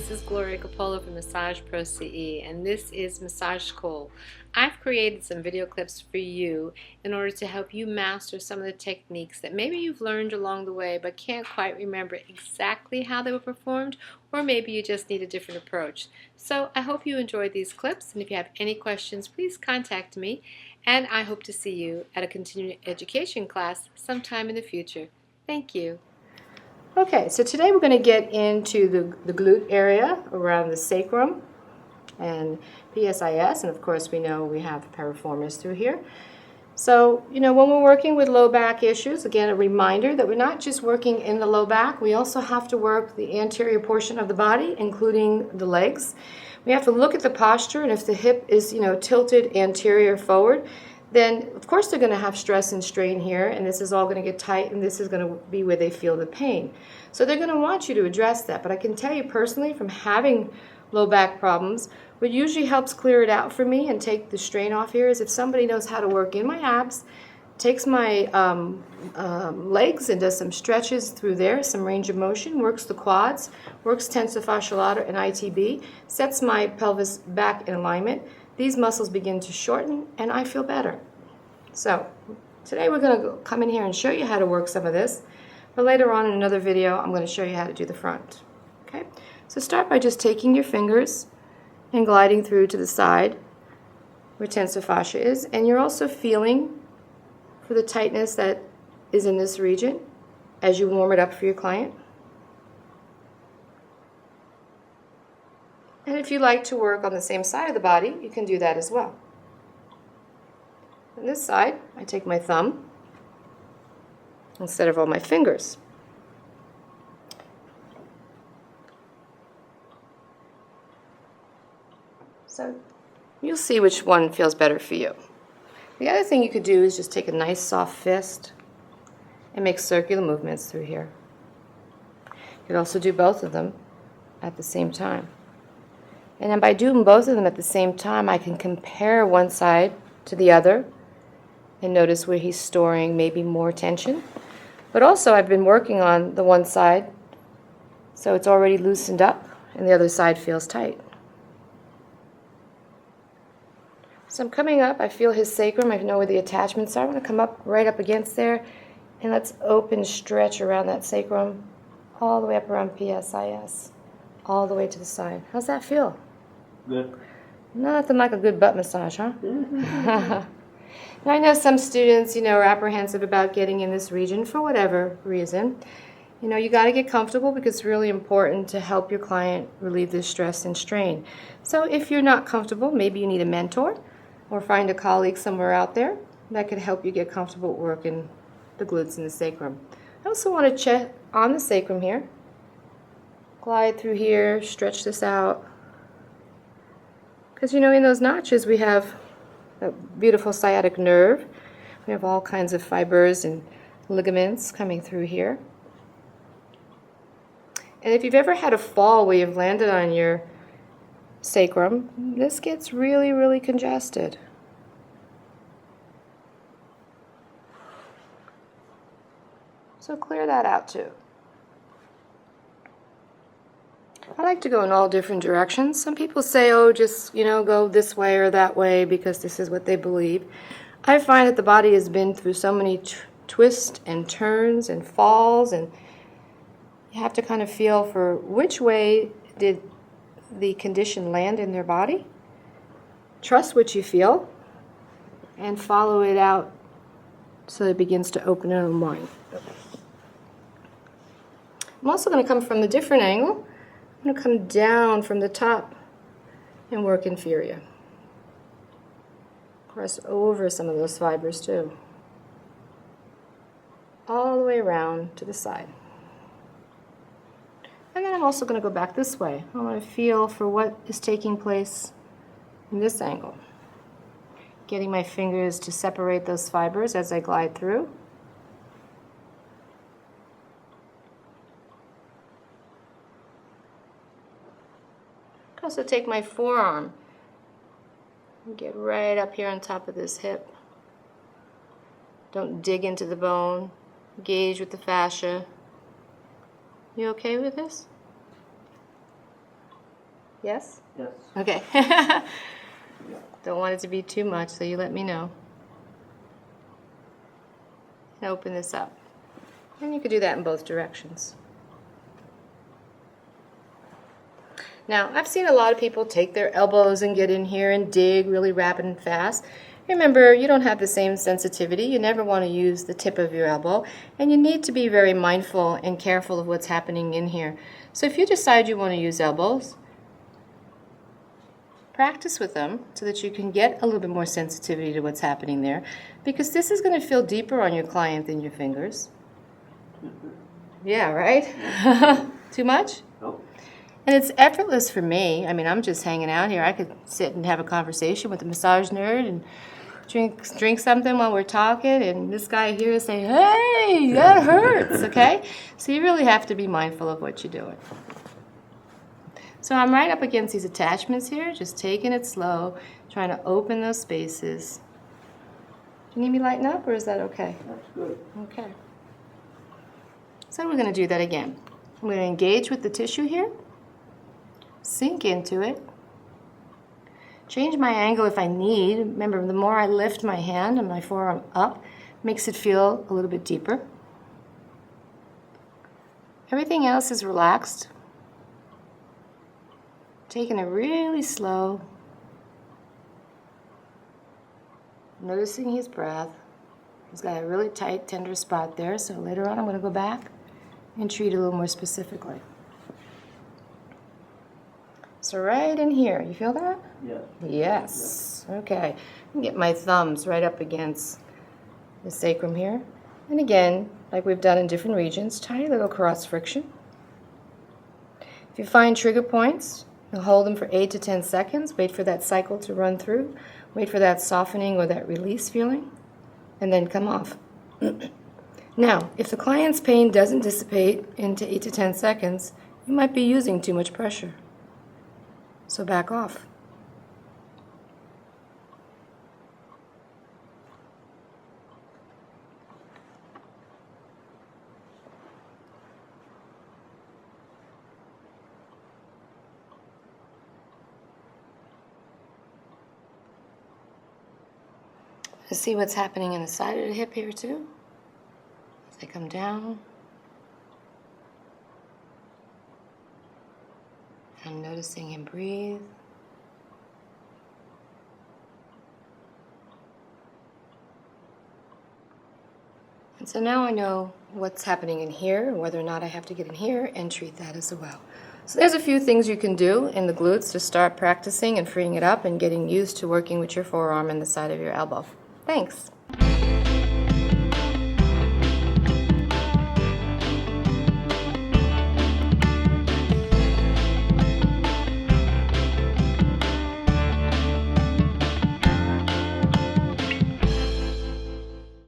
this is Gloria Capola from Massage Pro CE, and this is Massage School. I've created some video clips for you in order to help you master some of the techniques that maybe you've learned along the way but can't quite remember exactly how they were performed, or maybe you just need a different approach. So I hope you enjoyed these clips, and if you have any questions, please contact me, and I hope to see you at a continuing education class sometime in the future. Thank you. Okay, so today we're going to get into the glute area around the sacrum and PSIS, and of course we know we have piriformis through here. So, when we're working with low back issues, again, a reminder that we're not just working in the low back, we also have to work the anterior portion of the body, including the legs. We have to look at the posture, and if the hip is, tilted anterior forward, then of course they're going to have stress and strain here, and this is all going to get tight, and this is going to be where they feel the pain. So they're going to want you to address that, but I can tell you personally from having low back problems, what usually helps clear it out for me and take the strain off here is if somebody knows how to work in my abs, takes my legs and does some stretches through there, some range of motion, works the quads, works tensor fascial lata and ITB, sets my pelvis back in alignment. These muscles begin to shorten, and I feel better. So today we're going to come in here and show you how to work some of this, but later on in another video I'm going to show you how to do the front. Okay? So start by just taking your fingers and gliding through to the side where tensor fascia is, and you're also feeling for the tightness that is in this region as you warm it up for your client. And if you like to work on the same side of the body, you can do that as well. On this side, I take my thumb instead of all my fingers. So you'll see which one feels better for you. The other thing you could do is just take a nice soft fist and make circular movements through here. You could also do both of them at the same time. And then by doing both of them at the same time, I can compare one side to the other and notice where he's storing maybe more tension. But also I've been working on the one side, so it's already loosened up and the other side feels tight. So I'm coming up, I feel his sacrum, I know where the attachments are. I'm going to come up right up against there, and let's open, stretch around that sacrum, all the way up around PSIS, all the way to the side. How's that feel? Good. Nothing like a good butt massage, huh? And I know some students, are apprehensive about getting in this region for whatever reason. You got to get comfortable because it's really important to help your client relieve this stress and strain. So if you're not comfortable, maybe you need a mentor or find a colleague somewhere out there that could help you get comfortable working the glutes and the sacrum. I also want to check on the sacrum here. Glide through here, stretch this out. Because in those notches we have a beautiful sciatic nerve. We have all kinds of fibers and ligaments coming through here. And if you've ever had a fall where you've landed on your sacrum, this gets really, really congested. So clear that out too. I like to go in all different directions. Some people say, oh, just, go this way or that way because this is what they believe. I find that the body has been through so many twists and turns and falls, and you have to kind of feel for which way did the condition land in their body. Trust what you feel and follow it out so it begins to open and unwind. I'm also going to come from a different angle. I'm going to come down from the top and work inferior. Press over some of those fibers too. All the way around to the side. And then I'm also going to go back this way. I want to feel for what is taking place in this angle. Getting my fingers to separate those fibers as I glide through. I also take my forearm and get right up here on top of this hip. Don't dig into the bone. Engage with the fascia. You okay with this? Yes? Yes. Okay. Don't want it to be too much, so you let me know. And open this up. And you could do that in both directions. Now, I've seen a lot of people take their elbows and get in here and dig really rapid and fast. Remember, you don't have the same sensitivity. You never want to use the tip of your elbow, and you need to be very mindful and careful of what's happening in here. So if you decide you want to use elbows, practice with them so that you can get a little bit more sensitivity to what's happening there, because this is going to feel deeper on your client than your fingers. Yeah, right? Too much? Nope. And it's effortless for me. I mean, I'm just hanging out here. I could sit and have a conversation with the massage nerd and drink something while we're talking, and this guy here is saying, hey, that hurts, okay? So you really have to be mindful of what you're doing. So I'm right up against these attachments here, just taking it slow, trying to open those spaces. Do you need me to lighten up, or is that okay? That's good. Okay. So we're going to do that again. I'm going to engage with the tissue here, sink into it, change my angle if I need. Remember, the more I lift my hand and my forearm up, makes it feel a little bit deeper. Everything else is relaxed. Taking it really slow. Noticing his breath. He's got a really tight, tender spot there, so later on I'm going to go back and treat a little more specifically. So right in here, you feel that? Yes. Yes. Okay. I can get my thumbs right up against the sacrum here. And again, like we've done in different regions, tiny little cross friction. If you find trigger points, you'll hold them for 8 to 10 seconds. Wait for that cycle to run through. Wait for that softening or that release feeling. And then come off. Now, if the client's pain doesn't dissipate into 8 to 10 seconds, you might be using too much pressure. So back off. Let's see what's happening in the side of the hip here too. As I come down. I'm noticing him breathe. And so now I know what's happening in here, whether or not I have to get in here and treat that as well. So there's a few things you can do in the glutes to start practicing and freeing it up and getting used to working with your forearm and the side of your elbow. Thanks.